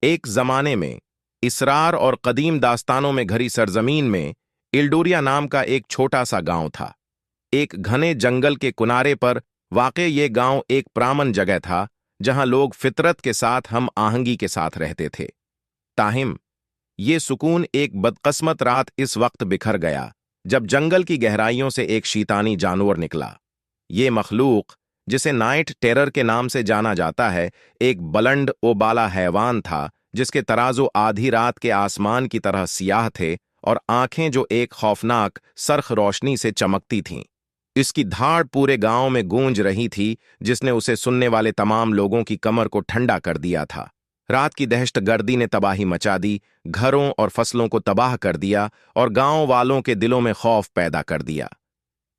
एक जमाने में इसरार और कदीम दास्तानों में घरी सरजमीन में इल्डोरिया नाम का एक छोटा सा गांव था। एक घने जंगल के किनारे पर वाक़ ये गांव एक प्रामन जगह था जहां लोग फितरत के साथ हम आहंगी के साथ रहते थे। ताहिम ये सुकून एक बदकिस्मत रात इस वक्त बिखर गया जब जंगल की गहराइयों से एक शैतानी जानवर निकला। ये मखलूक, जिसे नाइट टेरर के नाम से जाना जाता है, एक बुलंद ओबाला हैवान था जिसके तराजू आधी रात के आसमान की तरह सियाह थे और आंखें जो एक खौफनाक सरख रोशनी से चमकती थीं। इसकी धाड़ पूरे गांव में गूंज रही थी, जिसने उसे सुनने वाले तमाम लोगों की कमर को ठंडा कर दिया था। रात की दहशत गर्दी ने तबाही मचा दी, घरों और फसलों को तबाह कर दिया और गांव वालों के दिलों में खौफ पैदा कर दिया।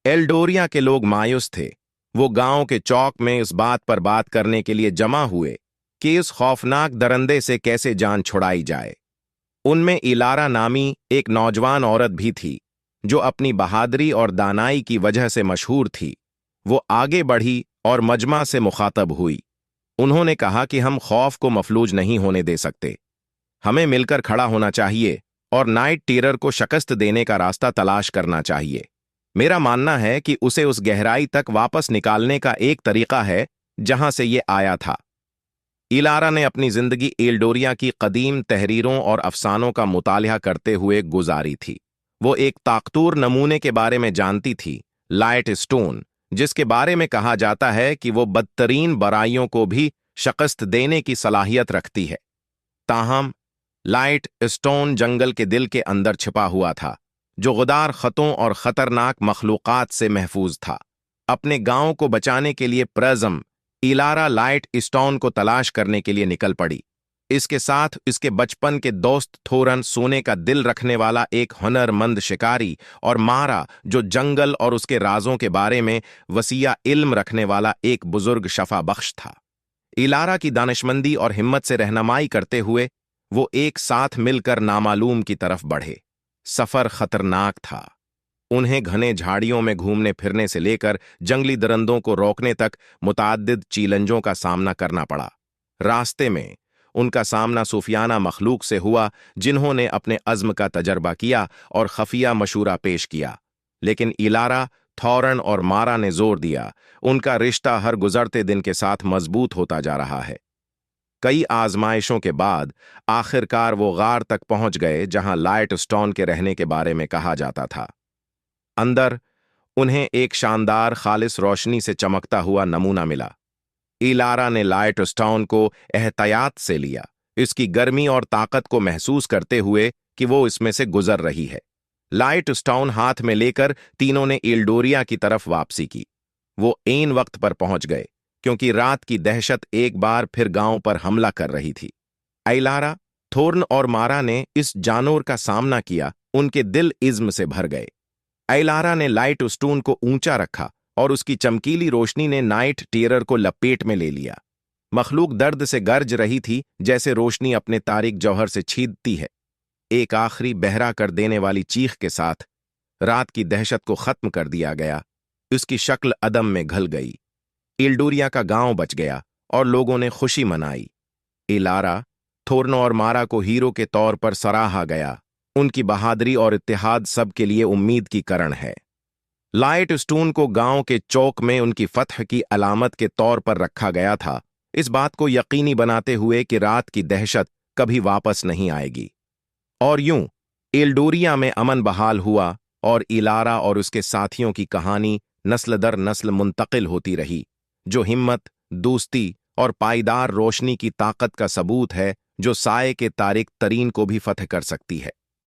एल्डोरिया के लोग मायूस थे। वो गांव के चौक में इस बात पर बात करने के लिए जमा हुए कि इस खौफनाक दरंदे से कैसे जान छुड़ाई जाए। उनमें इलारा नामी एक नौजवान औरत भी थी जो अपनी बहादुरी और दानाई की वजह से मशहूर थी। वो आगे बढ़ी और मजमा से मुखातब हुई। उन्होंने कहा कि हम खौफ को मफलूज नहीं होने दे सकते। हमें मिलकर खड़ा होना चाहिए और नाइट टेरर को शिकस्त देने का रास्ता तलाश करना चाहिए। मेरा मानना है कि उसे उस गहराई तक वापस निकालने का एक तरीका है जहां से ये आया था। इलारा ने अपनी जिंदगी एल्डोरिया की कदीम तहरीरों और अफसानों का मुतालिया करते हुए गुजारी थी। वो एक ताकतूर नमूने के बारे में जानती थी, लाइट स्टोन, जिसके बारे में कहा जाता है कि वो बदतरीन बुराइयों को भी शिकस्त देने की सलाहियत रखती है। ताहम लाइट स्टोन जंगल के दिल के अंदर छिपा हुआ था, जो गुदार खतों और खतरनाक मखलूकात से महफूज था। अपने गांव को बचाने के लिए प्रज़म इलारा लाइट स्टोन को तलाश करने के लिए निकल पड़ी। इसके साथ इसके बचपन के दोस्त थोरन, सोने का दिल रखने वाला एक हुनरमंद शिकारी, और मारा, जो जंगल और उसके राजों के बारे में वसीया इल्म रखने वाला एक बुजुर्ग शफा बख्श था। इलारा की दानिशमंदी और हिम्मत से रहनुमाई करते हुए वो एक साथ मिलकर नामालूम की तरफ बढ़े। सफर खतरनाक था। उन्हें घने झाड़ियों में घूमने फिरने से लेकर जंगली दरंदों को रोकने तक मुताद्दिद चैलेंजों का सामना करना पड़ा। रास्ते में उनका सामना सूफियाना मखलूक से हुआ, जिन्होंने अपने अज़्म का तजर्बा किया और खफिया मशूरा पेश किया। लेकिन इलारा, थॉरन और मारा ने जोर दिया, उनका रिश्ता हर गुजरते दिन के साथ मजबूत होता जा रहा है। कई आजमाइशों के बाद आखिरकार वो गार तक पहुंच गए जहां लाइट स्टोन के रहने के बारे में कहा जाता था। अंदर उन्हें एक शानदार खालिस रोशनी से चमकता हुआ नमूना मिला। इलारा ने लाइट स्टोन को एहतियात से लिया, इसकी गर्मी और ताकत को महसूस करते हुए कि वो इसमें से गुजर रही है। लाइट स्टोन हाथ में लेकर तीनों ने एल्डोरिया की तरफ वापसी की। वो ऐन वक्त पर पहुंच गए, क्योंकि रात की दहशत एक बार फिर गांव पर हमला कर रही थी। इलारा, थोर्न और मारा ने इस जानवर का सामना किया, उनके दिल इज्म से भर गए। इलारा ने लाइट स्टोन को ऊंचा रखा और उसकी चमकीली रोशनी ने नाइट टेरर को लपेट में ले लिया। मखलूक दर्द से गरज रही थी, जैसे रोशनी अपने तारिक जौहर से छीनती है। एक आखिरी बहरा कर देने वाली चीख के साथ रात की दहशत को खत्म कर दिया गया। उसकी शक्ल अदम में घल गई। एल्डोरिया का गांव बच गया और लोगों ने खुशी मनाई। इलारा, थोर्न और मारा को हीरो के तौर पर सराहा गया। उनकी बहादुरी और इत्तेहाद सबके लिए उम्मीद की किरण है। लाइट स्टोन को गांव के चौक में उनकी फतह की अलामत के तौर पर रखा गया था, इस बात को यकीनी बनाते हुए कि रात की दहशत कभी वापस नहीं आएगी। और यूं एल्डोरिया में अमन बहाल हुआ और इलारा और उसके साथियों की कहानी नस्ल दर नस्ल मुंतकिल होती रही, जो हिम्मत, दोस्ती और पायदार रोशनी की ताकत का सबूत है, जो साए के तारिक तरीन को भी फतह कर सकती है।